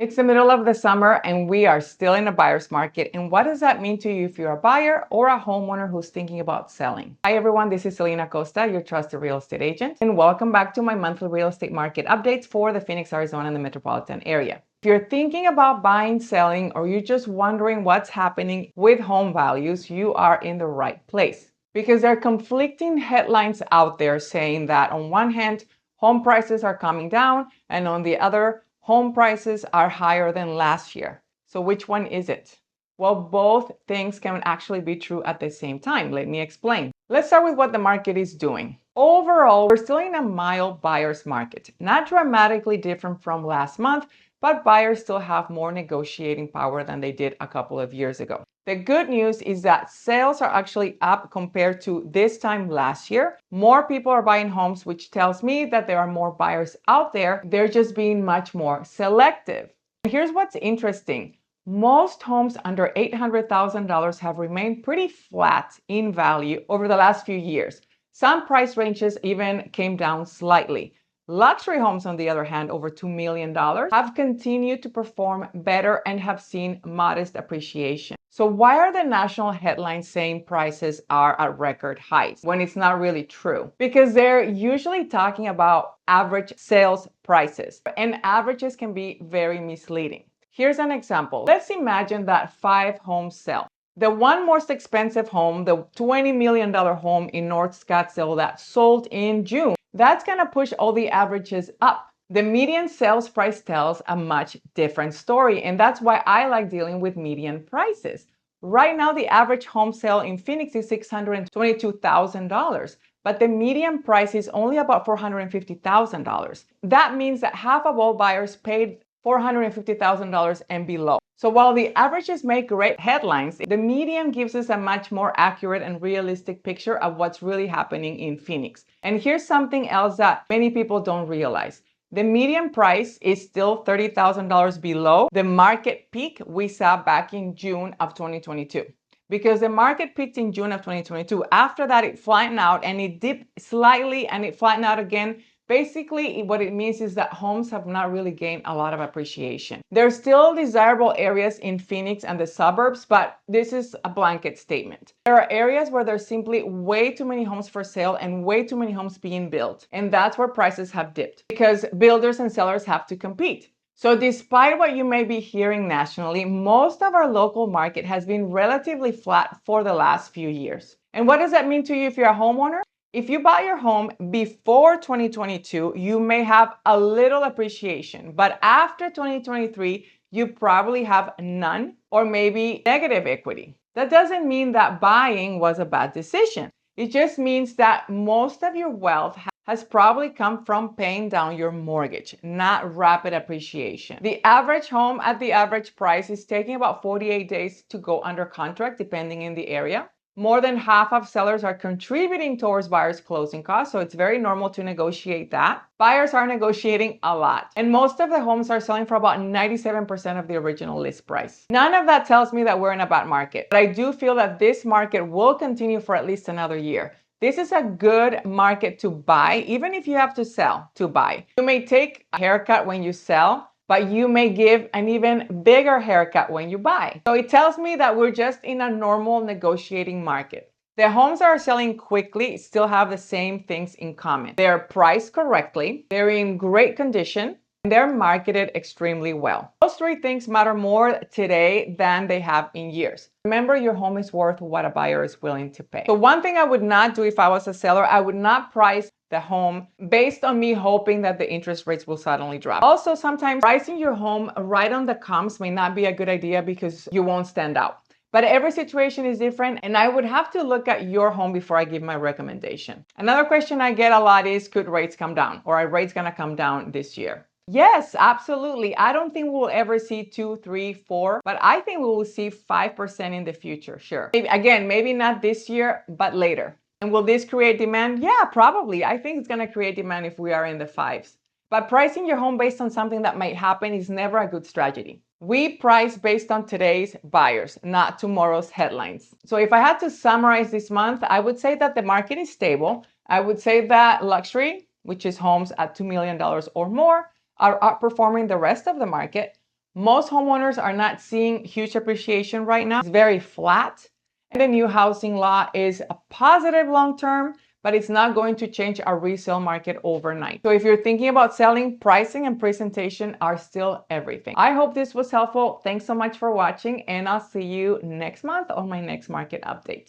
It's the middle of the summer and we are still in a buyer's market. And what does that mean to you if you're a buyer or a homeowner who's thinking about selling? Hi everyone, this is Selena Costa, your trusted real estate agent, and welcome back to my monthly real estate market updates for the Phoenix, Arizona and the metropolitan area. If you're thinking about buying, selling, or you're just wondering what's happening with home values, you are in the right place. Because there are conflicting headlines out there saying that on one hand, home prices are coming down, and on the other, home prices are higher than last year. So which one is it? Well, both things can actually be true at the same time. Let me explain. Let's start with what the market is doing. Overall, we're still in a mild buyer's market, not dramatically different from last month, but buyers still have more negotiating power than they did a couple of years ago. The good news is that sales are actually up compared to this time last year. More people are buying homes, which tells me that there are more buyers out there. They're just being much more selective. Here's what's interesting. Most homes under $800,000 have remained pretty flat in value over the last few years. Some price ranges even came down slightly. Luxury homes, on the other hand, over $2 million, have continued to perform better and have seen modest appreciation. So why are the national headlines saying prices are at record highs when it's not really true? Because they're usually talking about average sales prices, and averages can be very misleading. Here's an example. Let's imagine that 5 homes sell. The one most expensive home, the $20 million home in North Scottsdale that sold in June, that's going to push all the averages up. The median sales price tells a much different story, and that's why I like dealing with median prices. Right now, the average home sale in Phoenix is $622,000, but the median price is only about $450,000. That means that half of all buyers paid $450,000 and below. So while the averages make great headlines, the median gives us a much more accurate and realistic picture of what's really happening in Phoenix. And here's something else that many people don't realize. The median price is still $30,000 below the market peak we saw back in June of 2022. Because the market peaked in June of 2022. After that, it flattened out and it dipped slightly and it flattened out again. Basically, what it means is that homes have not really gained a lot of appreciation. There are still desirable areas in Phoenix and the suburbs, but this is a blanket statement. There are areas where there's simply way too many homes for sale and way too many homes being built. And that's where prices have dipped because builders and sellers have to compete. So despite what you may be hearing nationally, most of our local market has been relatively flat for the last few years. And what does that mean to you if you're a homeowner? If you bought your home before 2022, you may have a little appreciation, but after 2023, you probably have none or maybe negative equity. That doesn't mean that buying was a bad decision. It just means that most of your wealth has probably come from paying down your mortgage, not rapid appreciation. The average home at the average price is taking about 48 days to go under contract, depending in the area. More than half of sellers are contributing towards buyers' closing costs, so it's very normal to negotiate that. Buyers are negotiating a lot, and most of the homes are selling for about 97% of the original list price. None of that tells me that we're in a bad market, but I do feel that this market will continue for at least another year. This is a good market to buy, even if you have to sell to buy. You may take a haircut when you sell, but you may give an even bigger haircut when you buy. So it tells me that we're just in a normal negotiating market. The homes that are selling quickly still have the same things in common. They're priced correctly, they're in great condition, and they're marketed extremely well. Those 3 things matter more today than they have in years. Remember, your home is worth what a buyer is willing to pay. So one thing I would not do if I was a seller, I would not price the home based on me hoping that the interest rates will suddenly drop. Also, sometimes pricing your home right on the comps may not be a good idea because you won't stand out. But every situation is different, and I would have to look at your home before I give my recommendation. Another question I get a lot is, could rates come down? Or are rates gonna come down this year? Yes, absolutely. I don't think we'll ever see 2, 3, 4, but I think we will see 5% in the future, sure. Again, maybe not this year, but later. And will this create demand? Yeah, probably. I think it's going to create demand if we are in the 5s. But pricing your home based on something that might happen is never a good strategy. We price based on today's buyers, not tomorrow's headlines. So if I had to summarize this month, I would say that the market is stable. I would say that luxury, which is homes at $2 million or more, are outperforming the rest of the market. Most homeowners are not seeing huge appreciation right now. It's very flat. And the new housing law is a positive long term, but it's not going to change our resale market overnight. So if you're thinking about selling, pricing and presentation are still everything. I hope this was helpful. Thanks so much for watching, and I'll see you next month on my next market update.